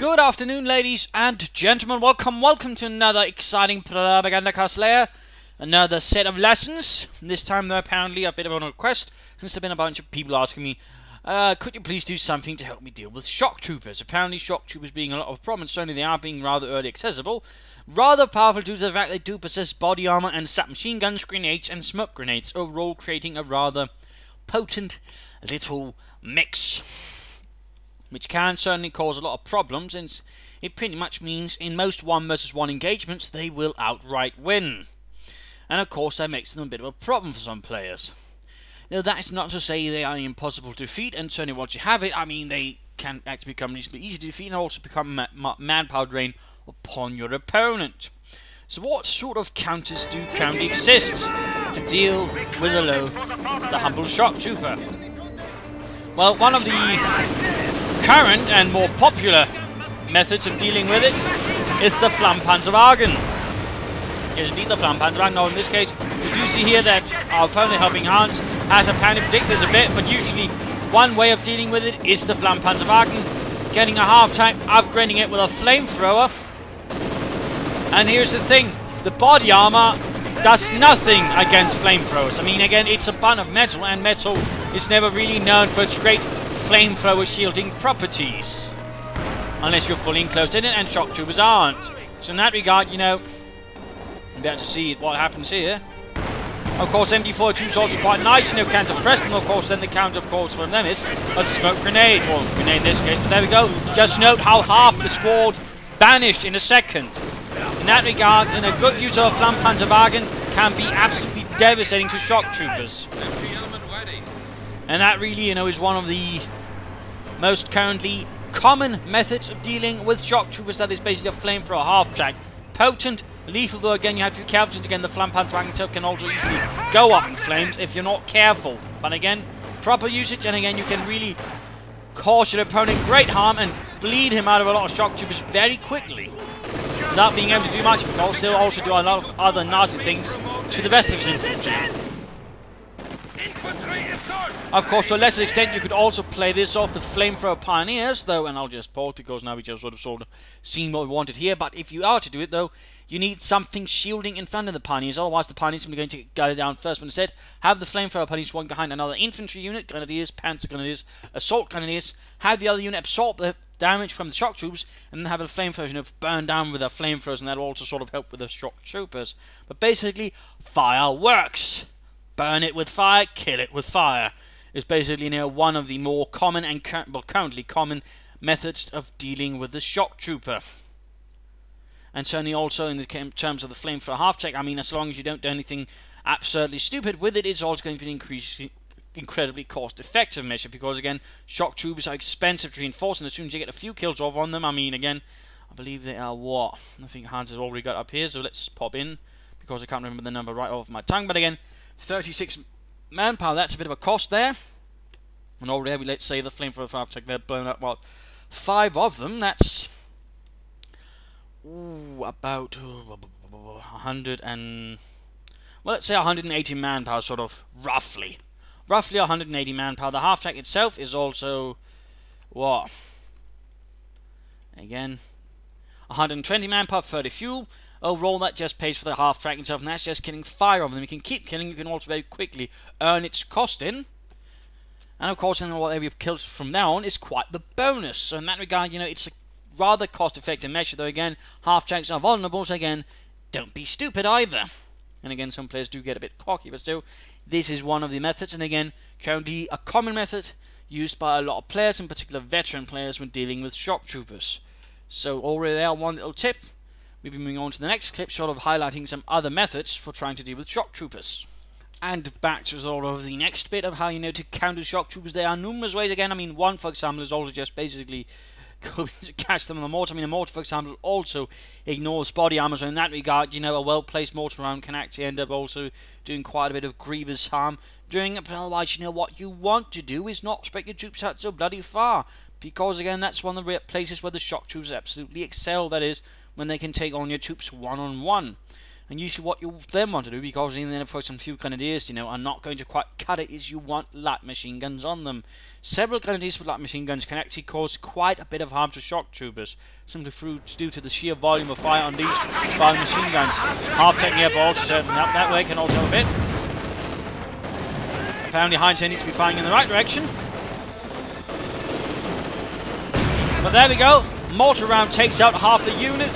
Good afternoon, ladies and gentlemen. Welcome to another exciting Propagandacast Lehr. Another set of lessons. This time, though, apparently a bit of a request, since there have been a bunch of people asking me, could you please do something to help me deal with Shocktroopers? Apparently, Shocktroopers being a lot of problems, certainly they are being rather early accessible, rather powerful due to the fact they do possess body armor and submachine guns, grenades, and smoke grenades, overall creating a rather potent little mix, which can certainly cause a lot of problems, since it pretty much means in most 1 versus 1 engagements they will outright win. And of course that makes them a bit of a problem for some players. Now that's not to say they are impossible to defeat, and certainly once you have it, I mean, they can actually become reasonably easy to defeat and also become manpower drain upon your opponent. So what sort of counters do currently exist to deal with the humble Shocktrooper? Well, one of the current and more popular methods of dealing with it is the Flampanzerwagen. Is indeed the Flampanzerwagen. Now in this case, we do see here that our opponent, Helping Hans, has apparently predicted this a bit, but usually one way of dealing with it is the Flampanzerwagen, getting a half-tank, upgrading it with a flamethrower. And here's the thing, the body armor does nothing against flamethrowers. I mean, again, it's a bun of metal, and metal is never really known for its great flamethrower shielding properties, unless you're fully enclosed in it, and Shocktroopers aren't. So in that regard, you know, you better to see what happens here. Of course, MD-42 is also quite nice, you know, counter press them. Of course, then the counter, of course, from them is a smoke grenade, or grenade in this case. But there we go. Just note how half the squad vanished in a second. In that regard, and a good use of Flampanzerwagen can be absolutely devastating to Shocktroopers. And that really, you know, is one of the most currently common methods of dealing with Shocktroopers. That is basically a flamethrower half-track. Potent, lethal, though again you have to be careful, since again the Flampanzerwagen itself can also easily go up in flames if you're not careful. But again, proper usage, and again you can really cause your opponent great harm and bleed him out of a lot of Shocktroopers very quickly, without being able to do much, because they'll also do a lot of other nasty things to the rest of his infantry. Of course, to a lesser extent, you could also play this off the Flamethrower Pioneers, though, and I'll just pause because now we just sort of seen what we wanted here. But if you are to do it, though, you need something shielding in front of the Pioneers, otherwise the Pioneers are going to get it down first. But instead, have the Flamethrower Pioneers one behind another infantry unit, Grenadiers, Panzer Grenadiers, Assault Grenadiers, have the other unit absorb the damage from the Shocktroopers, and then have the Flamethrowers, you know, burn down with their Flamethrowers, and that'll also sort of help with the Shocktroopers. But basically, fire works. Burn it with fire, kill it with fire. Is basically, you know, one of the more common and currently common methods of dealing with the Shocktrooper. And certainly also in the terms of the flamethrower half-track, I mean, as long as you don't do anything absurdly stupid with it, it's also going to be an incredibly cost-effective measure, because again, Shocktroopers are expensive to reinforce, and as soon as you get a few kills off on them, I mean, again, I believe they are what? I think Hans has already got up here, so let's pop in, because I can't remember the number right off my tongue, but again, 36 manpower, that's a bit of a cost there. And already, let's say the flamethrower half-track, they're blown up, what, 5 of them, that's about 100 and, well, let's say 180 manpower, sort of, roughly 180 manpower. The half-track itself is also, what, again, 120 manpower, 30 fuel. Overall, that just pays for the half-track itself, and that's just killing 5 of them. You can keep killing, you can also very quickly earn its cost in. And of course, whatever you've killed from now on is quite the bonus. So in that regard, you know, it's a rather cost-effective measure, though again, half-tracks are vulnerable, so again, don't be stupid either. And again, some players do get a bit cocky, but still, this is one of the methods, and again, currently a common method used by a lot of players, in particular veteran players, when dealing with Shocktroopers. So already there, one little tip. We'll be moving on to the next clip, sort of highlighting some other methods for trying to deal with Shocktroopers. And back to sort of the next bit of how, you know, to counter Shocktroopers. There are numerous ways. Again, I mean, one, for example, is also just basically to catch them on the mortar. I mean, a mortar, for example, also ignores body armor. So in that regard, you know, a well-placed mortar round can actually end up also doing quite a bit of grievous harm during it. But otherwise, you know, what you want to do is not spread your troops out so bloody far, because again, that's one of the places where the Shocktroopers absolutely excel. That is, when they can take on your troops one-on-one. And usually what you then want to do, because then of course some few grenadiers, are not going to quite cut it, is you want light machine guns on them. Several grenadiers with light machine guns can actually cause quite a bit of harm to shock troopers, simply due to the sheer volume of fire on these light machine guns. Half-tech airballs certainly help that way, can also help a bit. Apparently Hindsight needs to be firing in the right direction. But there we go, mortar round takes out half the unit.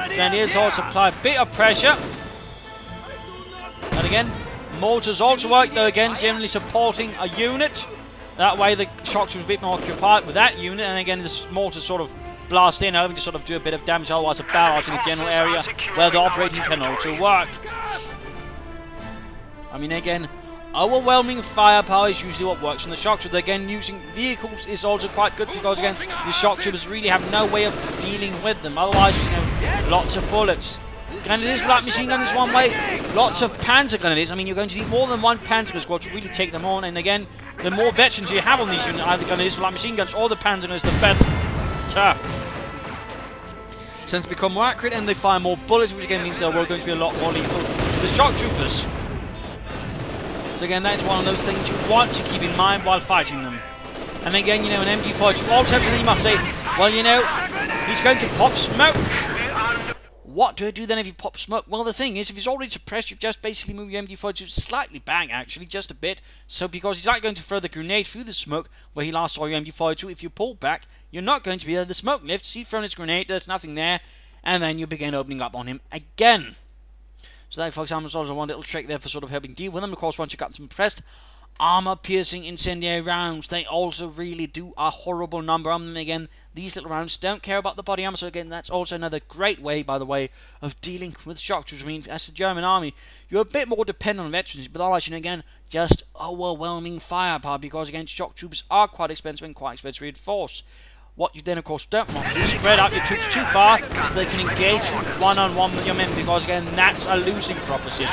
Grenadiers also apply a bit of pressure. And again, mortars also work, though again, generally supporting a unit. That way the shock troopers are a bit more occupied with that unit, and again this mortar sort of blast in over to sort of do a bit of damage, otherwise a barrage in the general area where the operating can also work. I mean, again, overwhelming firepower is usually what works in the shock troopers. Again, using vehicles is also quite good because again, the shock troopers really have no way of dealing with them. Otherwise, lots of bullets. Grenadiers with light machine gun is one way. Lots of panzer grenadiers. I mean, you're going to need more than one panzer squad to really take them on. And again, the more veterans you have on these units, either grenadiers with light machine guns or the panzer gunners, the better. Since they become more accurate and they fire more bullets, which again means they're going to be a lot more lethal to the shock troopers. So again, that's one of those things you want to keep in mind while fighting them. And again, an MG5 also you must say, well, he's going to pop smoke. What do I do then if you pop smoke? Well, the thing is, if he's already suppressed, you just basically move your MG4 slightly back, actually, just a bit. So, because he's not going to throw the grenade through the smoke where he last saw your MG4, if you pull back, you're not going to be able to smoke lift. He's thrown his grenade, there's nothing there, and then you begin opening up on him again. So that, for example, is also one little trick there for sort of helping deal with them. Of course, once you got them suppressed, armor-piercing incendiary rounds, they also really do a horrible number on them. Again, these little rounds don't care about the body armor, so again, that's also another great way, by the way, of dealing with shock troopers. I mean, as the German army, you're a bit more dependent on veterans, but otherwise, again, just overwhelming firepower, because again, shock troopers are quite expensive and quite expensive to reinforce. What you then, of course, don't want to do is spread out your troops too far, so they can engage one-on-one with your men, because again, that's a losing proposition.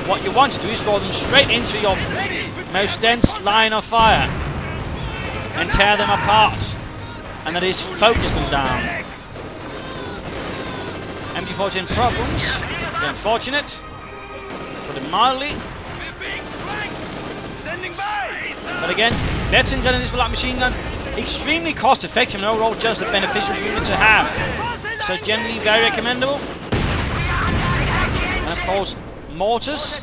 What you want to do is draw them straight into your most dense line of fire and tear them apart, and that is focus them down. MG14 problems, they're unfortunate, put it mildly. But again, veteran gun in this light machine gun, extremely cost effective and overall just a beneficial unit to have. So generally very recommendable. And of course, mortars,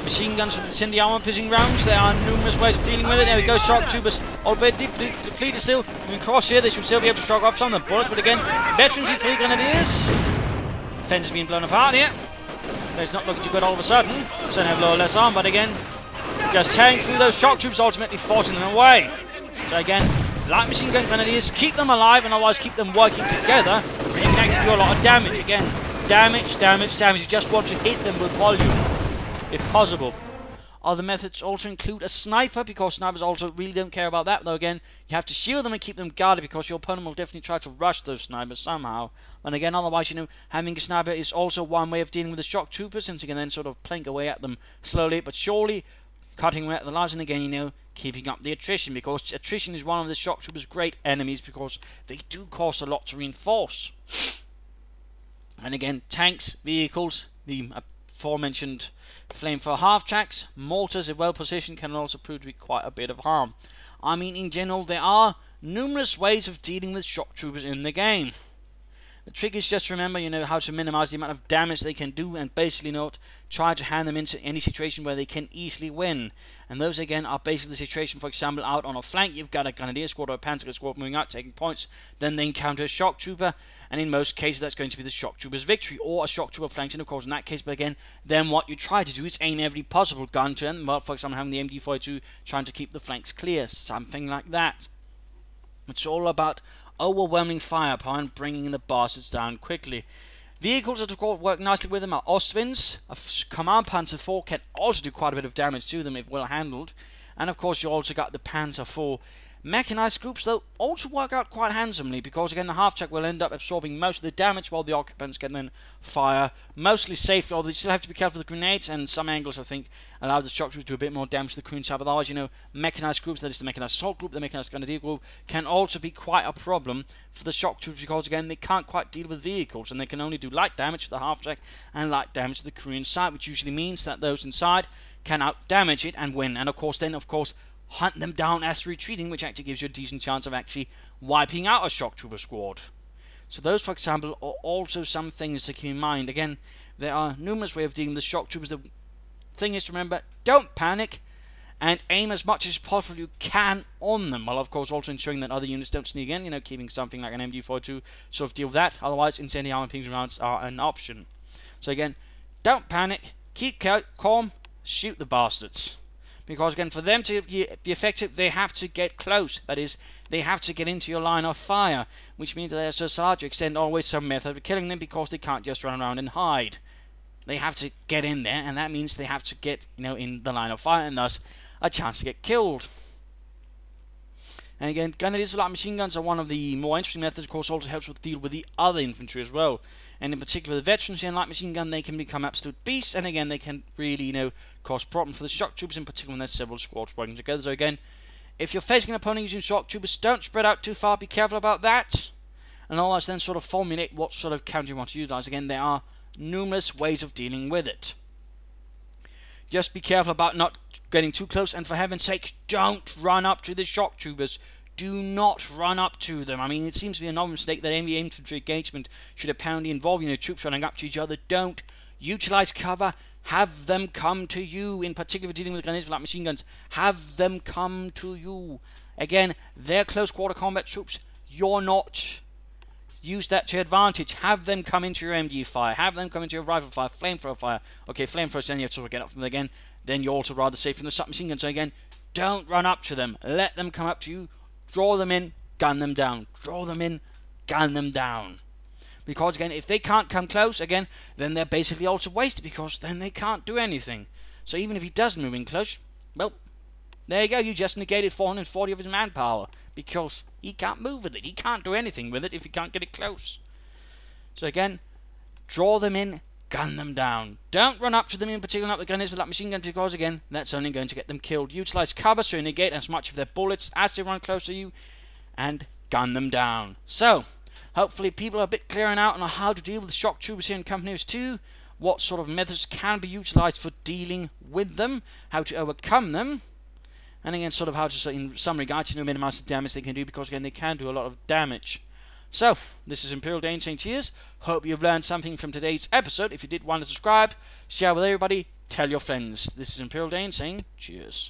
machine guns with incendiary armor-piercing rounds. There are numerous ways of dealing with it. There we go, shock troopers, albeit deeply depleted still. Moving across here, they should still be able to stroke off some of the bullets. But again, veterans need 3 grenadiers. Fence is being blown apart here. It's not looking too good all of a sudden. Certainly have lower less arm, but again, just tearing through those shock troopers, ultimately forcing them away. So again, light machine gun grenadiers, keep them alive and otherwise keep them working together. And you can actually do a lot of damage. Again, damage, damage, damage. You just want to hit them with volume, if possible. Other methods also include a sniper, because snipers also really don't care about that. Though again, you have to shield them and keep them guarded, because your opponent will definitely try to rush those snipers somehow. And again, otherwise, having a sniper is also one way of dealing with the shock troopers, since you can then sort of plank away at them slowly but surely, cutting away at the lives, and again, keeping up the attrition, because attrition is one of the shock troopers' great enemies, because they do cost a lot to reinforce. And again, tanks, vehicles, the aforementioned flamethrower half-tracks, mortars, if well positioned, can also prove to be quite a bit of harm. I mean, in general, there are numerous ways of dealing with shock troopers in the game. The trick is just to remember, how to minimize the amount of damage they can do, and basically not try to hand them into any situation where they can easily win. And those, again, are basically the situation, for example, out on a flank, you've got a grenadier squad or a panzer squad moving out, taking points, then they encounter a shock trooper, and in most cases that's going to be the shock trooper's victory, or a shock trooper flanks in, of course, in that case. But again, then what you try to do is aim every possible gun to them, well, for example, having the MG42 trying to keep the flanks clear, something like that. It's all about overwhelming firepower and bringing the bastards down quickly. Vehicles that of course work nicely with them are Ostwinds. A Command Panzer IV can also do quite a bit of damage to them if well handled. And of course you also got the Panzer IV Mechanized groups, though, also work out quite handsomely, because again the half-track will end up absorbing most of the damage while the occupants can then fire mostly safely, although you still have to be careful with the grenades, and some angles I think allow the shock troops to do a bit more damage to the crew inside. But otherwise, you know, mechanized groups, that is the mechanized assault group, the mechanized grenadier group, can also be quite a problem for the shock troops, because again they can't quite deal with vehicles, and they can only do light damage to the half-track and light damage to the crew inside, which usually means that those inside can out-damage it and win, and of course hunt them down as retreating, which actually gives you a decent chance of actually wiping out a shock trooper squad. So those, for example, are also some things to keep in mind. Again, there are numerous ways of dealing with the shock troopers. The thing is to remember, don't panic, and aim as much as possible you can on them, while of course also ensuring that other units don't sneak in, you know, keeping something like an MG42 sort of deal with that. Otherwise, incendiary pings rounds are an option. So again, don't panic, keep calm, shoot the bastards. Because again, for them to be effective, they have to get close. That is, they have to get into your line of fire, which means that there's to a large extent always some method of killing them, because they can't just run around and hide. They have to get in there, and that means they have to get, you know, in the line of fire, and thus a chance to get killed. And again, grenadiers with light machine guns are one of the more interesting methods. Of course, also helps with deal with the other infantry as well. And in particular, the veterans here in light machine gun, they can become absolute beasts, and again, they can really, you know, cause problems for the shock troopers, in particular when there's several squads working together. So again, if you're facing an opponent using shock troopers, don't spread out too far. Be careful about that, and always then sort of formulate what sort of counter you want to utilize. Again, there are numerous ways of dealing with it. Just be careful about not getting too close, and for heaven's sake, don't run up to the shock troopers. Do not run up to them. I mean, it seems to be a normal mistake that any infantry engagement should apparently involve, you know, troops running up to each other. Don't. Utilize cover. Have them come to you. In particular, dealing with grenades like machine guns, have them come to you. Again, they're close quarter combat troops. You're not. Use that to advantage. Have them come into your MG fire. Have them come into your rifle fire, flamethrower fire. Okay, flamethrowers, then you have to sort of get up from them again. Then you're also rather safe from the submachine guns. So again, don't run up to them. Let them come up to you. Draw them in, gun them down. Draw them in, gun them down. Because again, if they can't come close, again, then they're basically also wasted, because then they can't do anything. So even if he does move in close, well, there you go, you just negated 440 of his manpower, because he can't move with it. He can't do anything with it if he can't get it close. So again, draw them in, gun them down. Don't run up to them, in particular not with gunners with that machine gun, because again, that's only going to get them killed. Utilize cover so you negate as much of their bullets as they run close to you, and gun them down. So, hopefully people are a bit clearer now on how to deal with the shock troopers here in Company 2, what sort of methods can be utilized for dealing with them, how to overcome them, and again, sort of how to, in some regards, you know, minimize the damage they can do, because again, they can do a lot of damage. So, this is Imperial Dane saying cheers. Hope you've learned something from today's episode. If you did want to subscribe, share with everybody, tell your friends. This is Imperial Dane saying cheers.